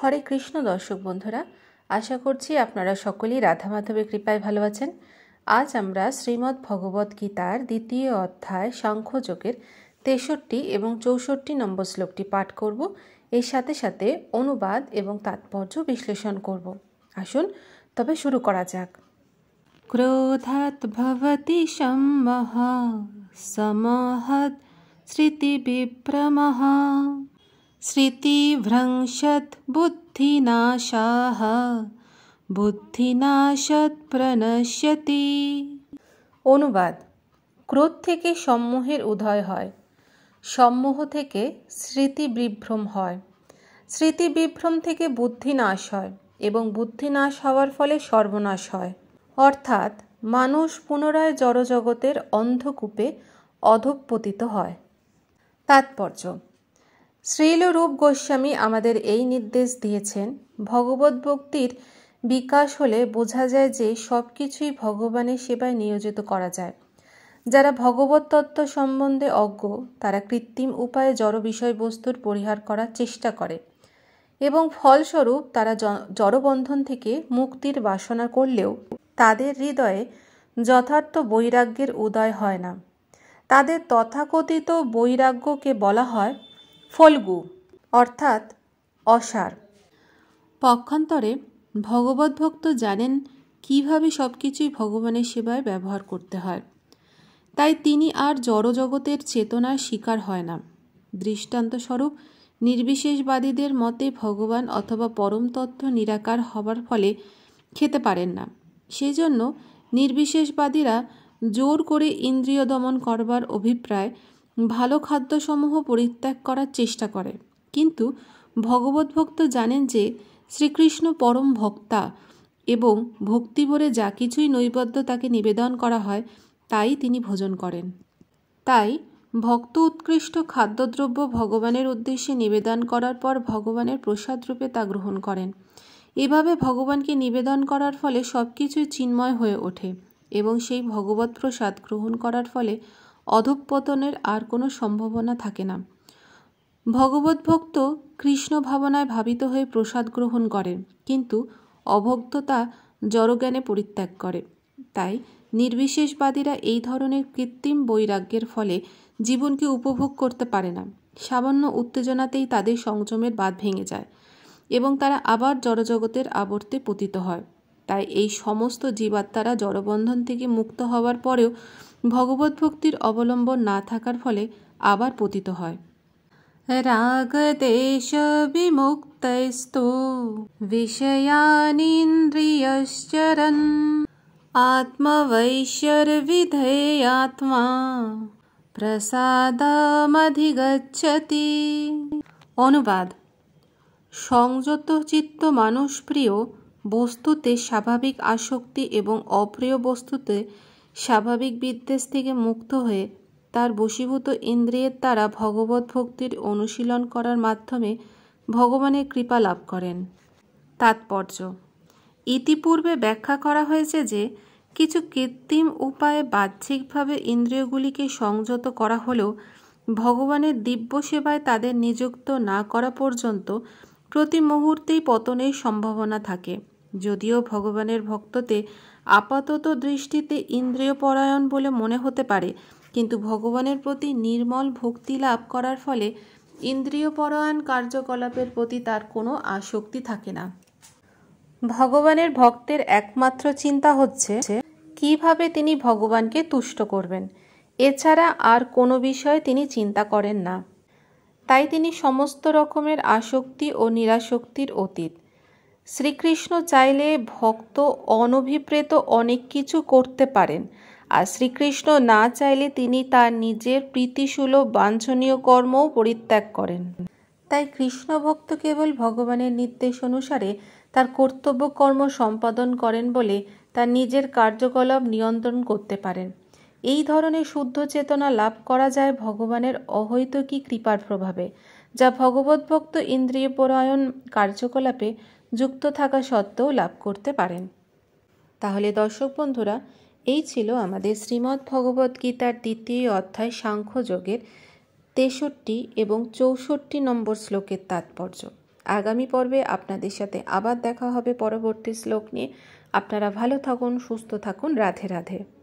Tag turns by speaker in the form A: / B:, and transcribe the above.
A: হরে কৃষ্ণ দর্শক বন্ধুরা, আশা করছি আপনারা সকলেই রাধা মাধবের কৃপায় ভালো আছেন। আজ আমরা শ্রীমদ্ ভগবদ গীতার দ্বিতীয় অধ্যায় সাংখ্যযোগের 63 এবং 64 নম্বর শ্লোকটি পাঠ করব। এর সাথে সাথে অনুবাদ এবং তাৎপর্য বিশ্লেষণ করব। আসুন তবে শুরু করা যাক। ক্রোধাৎ ভবতি সম্মোহ সমোহাৎ স্মৃতিবিভ্রমঃ স্মৃতিভ্রংশৎ বুদ্ধিনাশাঃ বুদ্ধিনাশৎ প্রণশ্যতি। অনুবাদ: ক্রোধ থেকে সম্মোহের উদয় হয়, সম্মোহ থেকে স্মৃতিবিভ্রম হয়, স্মৃতিবিভ্রম থেকে বুদ্ধিনাশ হয় এবং বুদ্ধিনাশ হওয়ার ফলে সর্বনাশ হয়। অর্থাৎ মানুষ পুনরায় জড়জগতের অন্ধকূপে অধঃপতিত হয়। তাৎপর্য: শ্রীল রূপ গোস্বামী আমাদের এই নির্দেশ দিয়েছেন, ভগবত ভক্তির বিকাশ হলে বোঝা যায় যে সব কিছুই ভগবানের সেবায় নিয়োজিত করা যায়। যারা ভগবত তত্ত্ব সম্বন্ধে অজ্ঞ তারা কৃত্রিম উপায়ে জড় বিষয়বস্তুর পরিহার করার চেষ্টা করে এবং ফলস্বরূপ তারা জড়বন্ধন থেকে মুক্তির বাসনা করলেও তাদের হৃদয়ে যথার্থ বৈরাগ্যের উদয় হয় না। তাদের তথাকথিত বৈরাগ্যকে বলা হয় ফল্গু, অর্থাৎ অসার। পক্ষান্তরে ভগবত ভক্ত জানেন কিভাবে সব কিছুই ভগবানের সেবায় ব্যবহার করতে হয়, তাই তিনি আর জড়জগতের চেতনার শিকার হয় না। দৃষ্টান্তস্বরূপ নির্বিশেষবাদীদের মতে ভগবান অথবা পরম তত্ত্ব নিরাকার হবার ফলে খেতে পারেন না। সেই জন্য নির্বিশেষবাদীরা জোর করে ইন্দ্রিয় দমন করবার অভিপ্রায় ভালো খাদ্যসমূহ পরিত্যাগ করার চেষ্টা করে। কিন্তু ভগবত ভক্ত জানেন যে শ্রীকৃষ্ণ পরম ভক্তা এবং ভক্তিভরে যা কিছুই নৈবেদ্য তাকে নিবেদন করা হয় তাই তিনি ভোজন করেন। তাই ভক্ত উৎকৃষ্ট খাদ্যদ্রব্য ভগবানের উদ্দেশ্যে নিবেদন করার পর ভগবানের প্রসাদ রূপে তা গ্রহণ করেন। এভাবে ভগবানকে নিবেদন করার ফলে সব কিছুই চিন্ময় হয়ে ওঠে এবং সেই ভগবত প্রসাদ গ্রহণ করার ফলে অধঃপতনের আর কোনো সম্ভাবনা থাকে না। ভগবত ভক্ত কৃষ্ণ ভাবনায় ভাবিত হয়ে প্রসাদ গ্রহণ করেন, কিন্তু অভক্ততা জড়জ্ঞানে পরিত্যাগ করে। তাই নির্বিশেষবাদীরা এই ধরনের কৃত্রিম বৈরাগ্যের ফলে জীবনকে উপভোগ করতে পারে না। সামান্য উত্তেজনাতেই তাদের সংযমের বাঁধ ভেঙে যায় এবং তারা আবার জড়জগতের আবর্তে পতিত হয়। তাই এই সমস্ত জীবাত্মারা জড়বন্ধন থেকে মুক্ত হওয়ার পরেও ভগবত ভক্তির অবলম্বন না থাকার ফলে আবার পতিত হয়। রাগদেশ বিমুক্তস্তু বিষয়ানিন্দ্রিয়শ্চরন আত্মবৈশ্বর্যবিধেয়াত্মা প্রসাদমধিগচ্ছতি। অনুবাদ: সংযত চিত্ত মানুষ প্রিয় বস্তুতে স্বাভাবিক আসক্তি এবং অপ্রিয় বস্তুতে স্বাভাবিক বিদ্বেষ থেকে মুক্ত হয়ে তার বশীভূত ইন্দ্রিয়ের দ্বারা ভগবত ভক্তির অনুশীলন করার মাধ্যমে ভগবানের কৃপা লাভ করেন। তাৎপর্য: ইতিপূর্বে ব্যাখ্যা করা হয়েছে যে কিছু কৃত্রিম উপায়ে বাহ্যিকভাবে ইন্দ্রিয়গুলিকে সংযত করা হলেও ভগবানের দিব্য সেবায় তাদের নিযুক্ত না করা পর্যন্ত প্রতি মুহূর্তেই পতনের সম্ভাবনা থাকে। যদিও ভগবানের ভক্ততে আপাতত দৃষ্টিতে ইন্দ্রিয় পরায়ণ বলে মনে হতে পারে, কিন্তু ভগবানের প্রতি নির্মল ভক্তি লাভ করার ফলে ইন্দ্রিয় পরায়ণ কার্যকলাপের প্রতি তার কোনো আসক্তি থাকে না। ভগবানের ভক্তের একমাত্র চিন্তা হচ্ছে কিভাবে তিনি ভগবানকে তুষ্ট করবেন, এছাড়া আর কোনো বিষয়ে তিনি চিন্তা করেন না। তাই তিনি সমস্ত রকমের আসক্তি ও নিরাসক্তির অতীত। শ্রীকৃষ্ণ চাইলে ভক্ত অনভিপ্রেত অনেক কিছু করতে পারেন, আর শ্রীকৃষ্ণ না চাইলে তিনি তার নিজের প্রীতিসুলভ বাঞ্ছনীয় কর্মও পরিত্যাগ করেন। তাই কৃষ্ণ ভক্ত কেবল ভগবানের নির্দেশ অনুসারে তার কর্তব্য কর্ম সম্পাদন করেন বলে তার নিজের কার্যকলাপ নিয়ন্ত্রণ করতে পারেন। এই ধরনের শুদ্ধ চেতনা লাভ করা যায় ভগবানের অহৈতুকী কৃপার প্রভাবে, যা ভগবত ভক্ত ইন্দ্রিয় পরায়ণ কার্যকলাপে যুক্ত থাকা সত্ত্বেও লাভ করতে পারেন। তাহলে দর্শক বন্ধুরা, এই ছিল আমাদের শ্রীমদ্ ভগবদ গীতার দ্বিতীয় অধ্যায় সাংখ্যযোগের 63 এবং 64 নম্বর শ্লোকের তাৎপর্য। আগামী পর্বে আপনাদের সাথে আবার দেখা হবে পরবর্তী শ্লোক নিয়ে। আপনারা ভালো থাকুন, সুস্থ থাকুন। রাধে রাধে।